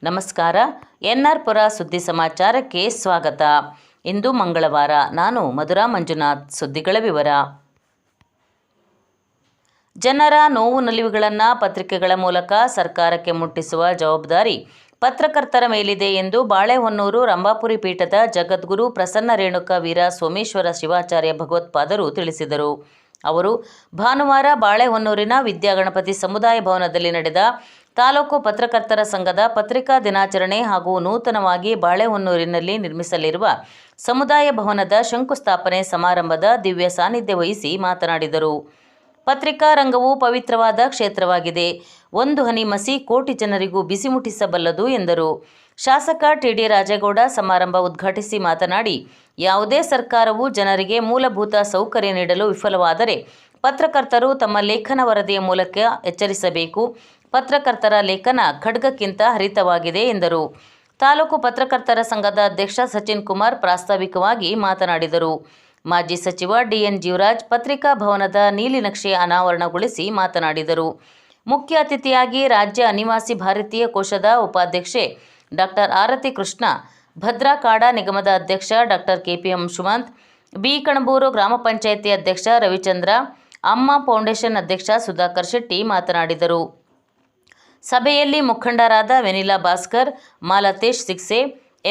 ನಮಸ್ಕಾರ. ಎನ್ಆರ್ ಪುರ ಸುದ್ದಿ ಸಮಾಚಾರಕ್ಕೆ ಸ್ವಾಗತ. ಇಂದು ಮಂಗಳವಾರ. ನಾನು ಮಧುರಾ ಮಂಜುನಾಥ್. ಸುದ್ದಿಗಳ ವಿವರ. ಜನರ ನೋವು ನಲಿವುಗಳನ್ನು ಪತ್ರಿಕೆಗಳ ಮೂಲಕ ಸರ್ಕಾರಕ್ಕೆ ಮುಟ್ಟಿಸುವ ಜವಾಬ್ದಾರಿ ಪತ್ರಕರ್ತರ ಮೇಲಿದೆ ಎಂದು ಬಾಳೆಹೊನ್ನೂರು ರಂಭಾಪುರಿ ಪೀಠದ ಜಗದ್ಗುರು ಪ್ರಸನ್ನ ರೇಣುಕ ವೀರ ಸೋಮೇಶ್ವರ ಶಿವಾಚಾರ್ಯ ಭಗವತ್ಪಾದರು ತಿಳಿಸಿದರು. ಅವರು ಭಾನುವಾರ ಬಾಳೆಹೊನ್ನೂರಿನ ವಿದ್ಯಾಗಣಪತಿ ಸಮುದಾಯ ಭವನದಲ್ಲಿ ನಡೆದ ತಾಲೂಕು ಪತ್ರಕರ್ತರ ಸಂಘದ ಪತ್ರಿಕಾ ದಿನಾಚರಣೆ ಹಾಗೂ ನೂತನವಾಗಿ ಬಾಳೆಹೊನ್ನೂರಿನಲ್ಲಿ ನಿರ್ಮಿಸಲಿರುವ ಸಮುದಾಯ ಭವನದ ಶಂಕುಸ್ಥಾಪನೆ ಸಮಾರಂಭದ ದಿವ್ಯ ಸಾನ್ನಿಧ್ಯ ವಹಿಸಿ ಮಾತನಾಡಿದರು. ಪತ್ರಿಕಾ ರಂಗವು ಪವಿತ್ರವಾದ ಕ್ಷೇತ್ರವಾಗಿದೆ. ಒಂದು ಹನಿ ಮಸಿ ಕೋಟಿ ಜನರಿಗೂ ಬಿಸಿ ಮುಟ್ಟಿಸಬಲ್ಲದು ಎಂದರು. ಶಾಸಕ ಟಿ.ಡಿ. ರಾಜೇಗೌಡ ಸಮಾರಂಭ ಉದ್ಘಾಟಿಸಿ ಮಾತನಾಡಿ, ಯಾವುದೇ ಸರ್ಕಾರವು ಜನರಿಗೆ ಮೂಲಭೂತ ಸೌಕರ್ಯ ನೀಡಲು ವಿಫಲವಾದರೆ ಪತ್ರಕರ್ತರು ತಮ್ಮ ಲೇಖನ ವರದಿಯ ಮೂಲಕ ಎಚ್ಚರಿಸಬೇಕು. ಪತ್ರಕರ್ತರ ಲೇಖನ ಖಡ್ಗಕ್ಕಿಂತ ಹರಿತವಾಗಿದೆ ಎಂದರು. ತಾಲೂಕು ಪತ್ರಕರ್ತರ ಸಂಘದ ಅಧ್ಯಕ್ಷ ಸಚಿನ್ ಕುಮಾರ್ ಪ್ರಾಸ್ತಾವಿಕವಾಗಿ ಮಾತನಾಡಿದರು. ಮಾಜಿ ಸಚಿವ ಡಿ.ಎನ್. ಜೀವರಾಜ್ ಪತ್ರಿಕಾ ಭವನದ ನೀಲಿನಕ್ಷೆ ಅನಾವರಣಗೊಳಿಸಿ ಮಾತನಾಡಿದರು. ಮುಖ್ಯ ಅತಿಥಿಯಾಗಿ ರಾಜ್ಯ ಅನಿವಾಸಿ ಭಾರತೀಯ ಕೋಶದ ಉಪಾಧ್ಯಕ್ಷೆ ಡಾಕ್ಟರ್ ಆರತಿ ಕೃಷ್ಣ, ಭದ್ರಾ ಕಾಡಾ ನಿಗಮದ ಅಧ್ಯಕ್ಷ doctor KP. Anshumanth, B. Kanabur ಗ್ರಾಮ ಪಂಚಾಯಿತಿ ಅಧ್ಯಕ್ಷ ರವಿಚಂದ್ರ, ಅಮ್ಮ ಫೌಂಡೇಶನ್ ಅಧ್ಯಕ್ಷ ಸುಧಾಕರ್ ಶೆಟ್ಟಿ ಮಾತನಾಡಿದರು. ಸಭೆಯಲ್ಲಿ ಮುಖಂಡರಾದ Venila Bhaskar, Malatesh Sikse,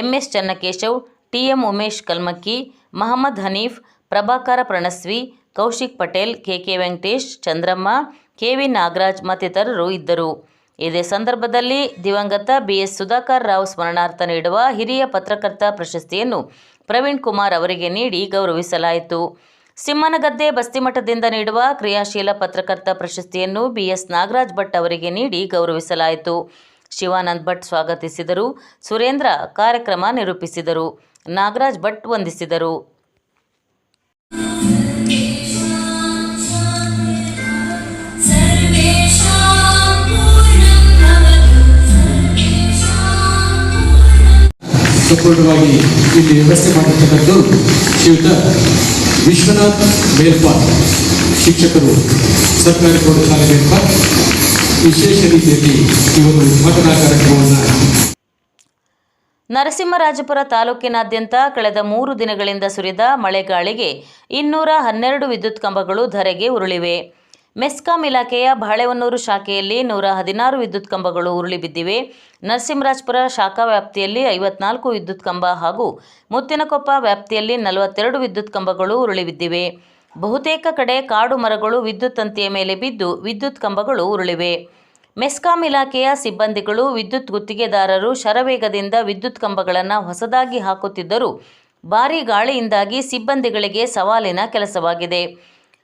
M S. Channakeshav, T M. Umesh Kalmakki, Mohammed Hanif, Prabhakara Pranasvi, Kaushik Patel, K K. Venkatesh, Chandramma, K V. Nagaraj ಮತ್ತಿತರರು ಇದ್ದರು. ಇದೇ ಸಂದರ್ಭದಲ್ಲಿ ದಿವಂಗತ ಬಿ.ಎಸ್. ಸುಧಾಕರ್ ರಾವ್ ಸ್ಮರಣಾರ್ಥ ನೀಡುವ ಹಿರಿಯ ಪತ್ರಕರ್ತ ಪ್ರಶಸ್ತಿಯನ್ನು ಪ್ರವೀಣ್ ಕುಮಾರ್ ಅವರಿಗೆ ನೀಡಿ ಗೌರವಿಸಲಾಯಿತು. ಸಿಮ್ಮನಗದ್ದೆ ಬಸ್ತಿಮಠದಿಂದ ನೀಡುವ ಕ್ರಿಯಾಶೀಲ ಪತ್ರಕರ್ತ ಪ್ರಶಸ್ತಿಯನ್ನು ಬಿ.ಎಸ್. ನಾಗರಾಜ್ ಭಟ್ ಅವರಿಗೆ ನೀಡಿ ಗೌರವಿಸಲಾಯಿತು. ಶಿವಾನಂದ್ ಭಟ್ ಸ್ವಾಗತಿಸಿದರು. ಸುರೇಂದ್ರ ಕಾರ್ಯಕ್ರಮ ನಿರೂಪಿಸಿದರು. ನಾಗರಾಜ್ ಭಟ್ ವಂದಿಸಿದರು. ಸಂಪೂರ್ಣವಾಗಿ ಇಲ್ಲಿ ವ್ಯವಸ್ಥೆ ಮಾಡಿರ್ತಕ್ಕಂಥದ್ದು ಶ್ರೀಯುತ ವಿಶ್ವನಾಥ್ ಮೇಲ್ಪಾಲ್, ಶಿಕ್ಷಕರು, ಸರ್ಕಾರಿ ಪ್ರೌಢಶಾಲೆ ಮೇಲ್ಪಾಲ್. ವಿಶೇಷ ರೀತಿಯಲ್ಲಿ ಇವರು ಉದ್ಘಾಟನಾ ಕಾರ್ಯಕ್ರಮವನ್ನು ನರಸಿಂಹರಾಜಪುರ ತಾಲೂಕಿನಾದ್ಯಂತ ಕಳೆದ 3 ದಿನಗಳಿಂದ ಸುರಿದ ಮಳೆಗಾಳಿಗೆ 212 ವಿದ್ಯುತ್ ಕಂಬಗಳು ಧರೆಗೆ ಉರುಳಿವೆ. ಮೆಸ್ಕಾಂ ಇಲಾಖೆಯ ಬಾಳೆಹೊನ್ನೂರು ಶಾಖೆಯಲ್ಲಿ 116 ವಿದ್ಯುತ್ ಕಂಬಗಳು ಉರುಳಿ ಬಿದ್ದಿವೆ. ನರಸಿಂಹರಾಜಪುರ ಶಾಖಾ ವ್ಯಾಪ್ತಿಯಲ್ಲಿ 54 ವಿದ್ಯುತ್ ಕಂಬ ಹಾಗೂ ಮುತ್ತಿನಕೊಪ್ಪ ವ್ಯಾಪ್ತಿಯಲ್ಲಿ 42 ವಿದ್ಯುತ್ ಕಂಬಗಳು ಉರುಳಿ ಬಿದ್ದಿವೆ. ಬಹುತೇಕ ಕಡೆ ಕಾಡು ಮರಗಳು ವಿದ್ಯುತ್ ತಂತಿಯ ಮೇಲೆ ಬಿದ್ದು ವಿದ್ಯುತ್ ಕಂಬಗಳು ಉರುಳಿವೆ. ಮೆಸ್ಕಾಂ ಇಲಾಖೆಯ ಸಿಬ್ಬಂದಿಗಳು, ವಿದ್ಯುತ್ ಗುತ್ತಿಗೆದಾರರು ಶರವೇಗದಿಂದ ವಿದ್ಯುತ್ ಕಂಬಗಳನ್ನು ಹೊಸದಾಗಿ ಹಾಕುತ್ತಿದ್ದರೂ ಭಾರೀ ಗಾಳಿಯಿಂದಾಗಿ ಸಿಬ್ಬಂದಿಗಳಿಗೆ ಸವಾಲಿನ ಕೆಲಸವಾಗಿದೆ.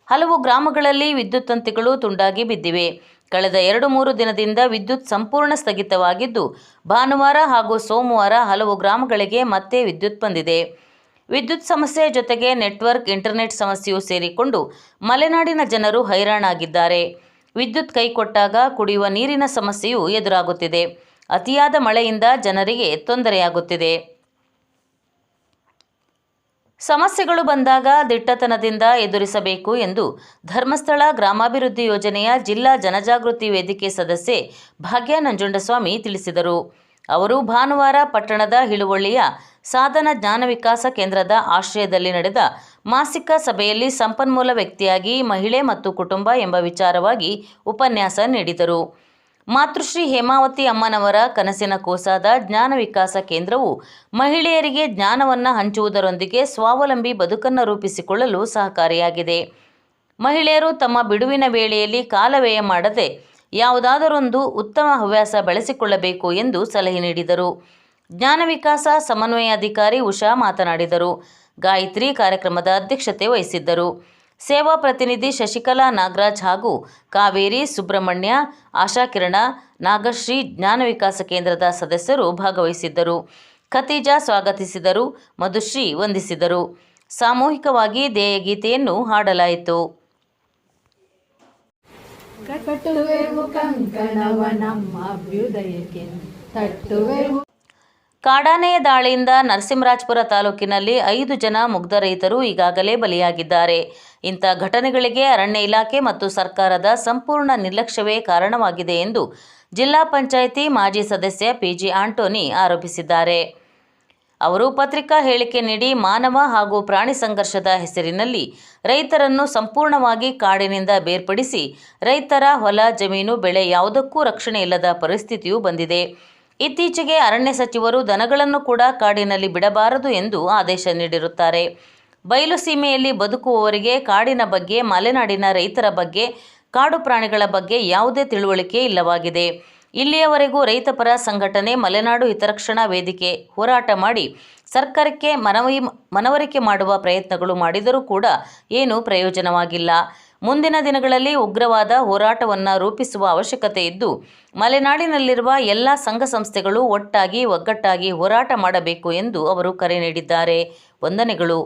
ಹಲವು ಗ್ರಾಮಗಳಲ್ಲಿ ವಿದ್ಯುತ್ ತಂತಿಗಳು ತುಂಡಾಗಿ ಬಿದ್ದಿವೆ. ಕಳೆದ 2-3 ದಿನದಿಂದ ವಿದ್ಯುತ್ ಸಂಪೂರ್ಣ ಸ್ಥಗಿತವಾಗಿದ್ದು, ಭಾನುವಾರ ಹಾಗೂ ಸೋಮವಾರ ಹಲವು ಗ್ರಾಮಗಳಿಗೆ ಮತ್ತೆ ವಿದ್ಯುತ್ ಬಂದಿದೆ. ವಿದ್ಯುತ್ ಸಮಸ್ಯೆ ಜೊತೆಗೆ ನೆಟ್ವರ್ಕ್, ಇಂಟರ್ನೆಟ್ ಸಮಸ್ಯೆಯೂ ಸೇರಿಕೊಂಡು ಮಲೆನಾಡಿನ ಜನರು ಹೈರಾಣಾಗಿದ್ದಾರೆ. ವಿದ್ಯುತ್ ಕೈಕೊಟ್ಟಾಗ ಕುಡಿಯುವ ನೀರಿನ ಸಮಸ್ಯೆಯೂ ಎದುರಾಗುತ್ತಿದೆ. ಅತಿಯಾದ ಮಳೆಯಿಂದ ಜನರಿಗೆ ತೊಂದರೆಯಾಗುತ್ತಿದೆ. ಸಮಸ್ಯೆಗಳು ಬಂದಾಗ ದಿಟ್ಟತನದಿಂದ ಎದುರಿಸಬೇಕು ಎಂದು ಧರ್ಮಸ್ಥಳ ಗ್ರಾಮಾಭಿವೃದ್ಧಿ ಯೋಜನೆಯ ಜಿಲ್ಲಾ ಜನಜಾಗೃತಿ ವೇದಿಕೆ ಸದಸ್ಯೆ ಭಾಗ್ಯ ನಂಜುಂಡಸ್ವಾಮಿ ತಿಳಿಸಿದರು. ಅವರು ಭಾನುವಾರ ಪಟ್ಟಣದ ಹಿಳುವಳ್ಳಿಯ ಸಾಧನ ಜ್ಞಾನ ವಿಕಾಸ ಕೇಂದ್ರದ ಆಶ್ರಯದಲ್ಲಿ ನಡೆದ ಮಾಸಿಕ ಸಭೆಯಲ್ಲಿ ಸಂಪನ್ಮೂಲ ವ್ಯಕ್ತಿಯಾಗಿ ಮಹಿಳೆ ಮತ್ತು ಕುಟುಂಬ ಎಂಬ ವಿಚಾರವಾಗಿ ಉಪನ್ಯಾಸ ನೀಡಿದರು. ಮಾತೃಶ್ರೀ ಹೇಮಾವತಿ ಅಮ್ಮನವರ ಕನಸಿನ ಕೂಸಾದ ಜ್ಞಾನ ವಿಕಾಸ ಕೇಂದ್ರವು ಮಹಿಳೆಯರಿಗೆ ಜ್ಞಾನವನ್ನು ಹಂಚುವುದರೊಂದಿಗೆ ಸ್ವಾವಲಂಬಿ ಬದುಕನ್ನು ರೂಪಿಸಿಕೊಳ್ಳಲು ಸಹಕಾರಿಯಾಗಿದೆ. ಮಹಿಳೆಯರು ತಮ್ಮ ಬಿಡುವಿನ ವೇಳೆಯಲ್ಲಿ ಕಾಲವ್ಯಯ ಮಾಡದೆ ಯಾವುದಾದರೊಂದು ಉತ್ತಮ ಹವ್ಯಾಸ ಬೆಳೆಸಿಕೊಳ್ಳಬೇಕು ಎಂದು ಸಲಹೆ ನೀಡಿದರು. ಜ್ಞಾನ ವಿಕಾಸ ಸಮನ್ವಯಾಧಿಕಾರಿ ಉಷಾ ಮಾತನಾಡಿದರು. ಗಾಯತ್ರಿ ಕಾರ್ಯಕ್ರಮದ ಅಧ್ಯಕ್ಷತೆ ವಹಿಸಿದ್ದರು. ಸೇವಾ ಪ್ರತಿನಿಧಿ ಶಶಿಕಲಾ ನಾಗರಾಜ್ ಹಾಗೂ ಕಾವೇರಿ, ಸುಬ್ರಹ್ಮಣ್ಯ, ಆಶಾಕಿರಣ, ನಾಗಶ್ರೀ ಜ್ಞಾನ ವಿಕಾಸ ಕೇಂದ್ರದ ಸದಸ್ಯರು ಭಾಗವಹಿಸಿದ್ದರು. ಖತೀಜಾ ಸ್ವಾಗತಿಸಿದರು. ಮಧುಶ್ರೀ ವಂದಿಸಿದರು. ಸಾಮೂಹಿಕವಾಗಿ ಧ್ಯೇಯ ಗೀತೆಯನ್ನು ಹಾಡಲಾಯಿತು. ಕಾಡಾನೆಯ ದಾಳಿಯಿಂದ ನರಸಿಂಹರಾಜಪುರ ತಾಲೂಕಿನಲ್ಲಿ 5 ಜನ ಮುಗ್ಧ ರೈತರು ಈಗಾಗಲೇ ಬಲಿಯಾಗಿದ್ದಾರೆ. ಇಂಥ ಘಟನೆಗಳಿಗೆ ಅರಣ್ಯ ಇಲಾಖೆ ಮತ್ತು ಸರ್ಕಾರದ ಸಂಪೂರ್ಣ ನಿರ್ಲಕ್ಷ್ಯವೇ ಕಾರಣವಾಗಿದೆ ಎಂದು ಜಿಲ್ಲಾ ಪಂಚಾಯಿತಿ ಮಾಜಿ ಸದಸ್ಯ PG ಆಂಟೋನಿ ಆರೋಪಿಸಿದ್ದಾರೆ. ಅವರು ಪತ್ರಿಕಾ ಹೇಳಿಕೆ ನೀಡಿ ಮಾನವ ಹಾಗೂ ಪ್ರಾಣಿ ಸಂಘರ್ಷದ ಹೆಸರಿನಲ್ಲಿ ರೈತರನ್ನು ಸಂಪೂರ್ಣವಾಗಿ ಕಾಡಿನಿಂದ ಬೇರ್ಪಡಿಸಿ ರೈತರ ಹೊಲ ಜಮೀನು ಬೆಳೆ ಯಾವುದಕ್ಕೂ ರಕ್ಷಣೆ ಇಲ್ಲದ ಪರಿಸ್ಥಿತಿಯು ಬಂದಿದೆ. ಇತ್ತೀಚೆಗೆ ಅರಣ್ಯ ಸಚಿವರು ದನಗಳನ್ನು ಕೂಡ ಕಾಡಿನಲ್ಲಿ ಬಿಡಬಾರದು ಎಂದು ಆದೇಶ ನೀಡಿರುತ್ತಾರೆ. ಬಯಲು ಸೀಮೆಯಲ್ಲಿ ಬದುಕುವವರಿಗೆ ಕಾಡಿನ ಬಗ್ಗೆ, ಮಲೆನಾಡಿನ ರೈತರ ಬಗ್ಗೆ, ಕಾಡು ಪ್ರಾಣಿಗಳ ಬಗ್ಗೆ ಯಾವುದೇ ತಿಳುವಳಿಕೆ ಇಲ್ಲವಾಗಿದೆ. ಇಲ್ಲಿಯವರೆಗೂ ರೈತಪರ ಸಂಘಟನೆ ಮಲೆನಾಡು ಹಿತರಕ್ಷಣಾ ವೇದಿಕೆ ಹೋರಾಟ ಮಾಡಿ ಸರ್ಕಾರಕ್ಕೆ ಮನವರಿಕೆ ಮಾಡುವ ಪ್ರಯತ್ನಗಳು ಮಾಡಿದರೂ ಕೂಡ ಏನೂ ಪ್ರಯೋಜನವಾಗಿಲ್ಲ. ಮುಂದಿನ ದಿನಗಳಲ್ಲಿ ಉಗ್ರವಾದ ಹೋರಾಟವನ್ನು ರೂಪಿಸುವ ಅವಶ್ಯಕತೆ ಇದ್ದು ಮಲೆನಾಡಿನಲ್ಲಿರುವ ಎಲ್ಲ ಸಂಘ ಸಂಸ್ಥೆಗಳು ಒಗ್ಗಟ್ಟಾಗಿ ಹೋರಾಟ ಮಾಡಬೇಕು ಎಂದು ಅವರು ಕರೆ ನೀಡಿದ್ದಾರೆ. ವಂದನೆಗಳು.